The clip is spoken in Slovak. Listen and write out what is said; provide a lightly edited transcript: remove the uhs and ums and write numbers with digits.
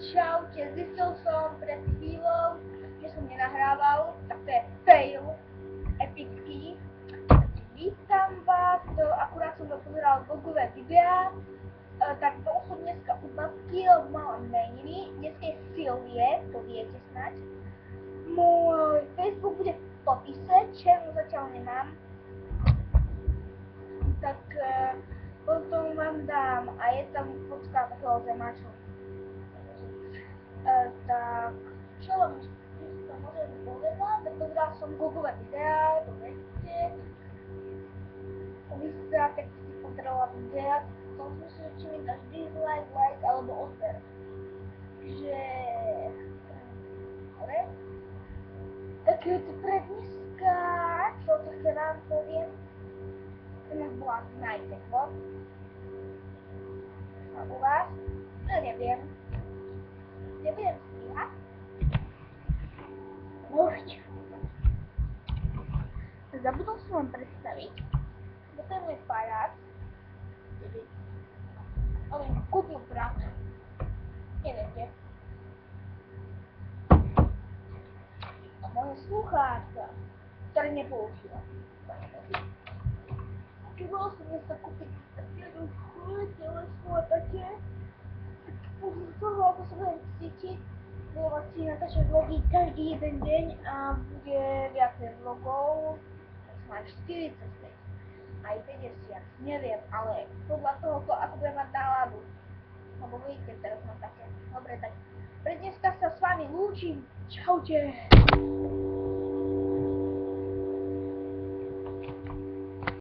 Čaute, zistil som pred chvíľou, že som nenahrával, tak to je fail epický. Takže vítam vás, akurát som dopozeral vlogové videá, tak bol som dneska u babky, lebo mala meniny, dneska je Silvie, to viete snať. Môj Facebook bude v popise, černu zatiaľ nemám. Tak potom vám dám, a je tam fotka takého zemáča. Tak, čo vám dneska môžem povedať? Dopozeral som vlogové videá, to viete. Vyzerá, tak si pozerala videa, som si, či mi dáš dislike, like alebo odber. Takže, ale, tak je to pre dneska, čo také vám poviem. Dnes bola najteplo. A u vás? No neviem. Nebudem stíhať. Môžete. Zabudol som vám predstaviť. Toto je môj parát. On mi kúpil brat. Neviete. A moje slúchátka, ktoré nepoužíva. Keď bolo som dnes sa kúpiť jednu telesnú a také, z toho, ako sa budem cítiť, budem asi natáčať vlogy každý jeden deň a bude viacej vlogov, snáď 45, aj 50, neviem, ale podľa toho, ako budem mať náladu. Lebo vidíte, teraz mám také. Dobre, tak pre dneska sa s vami lúčim. Čaute.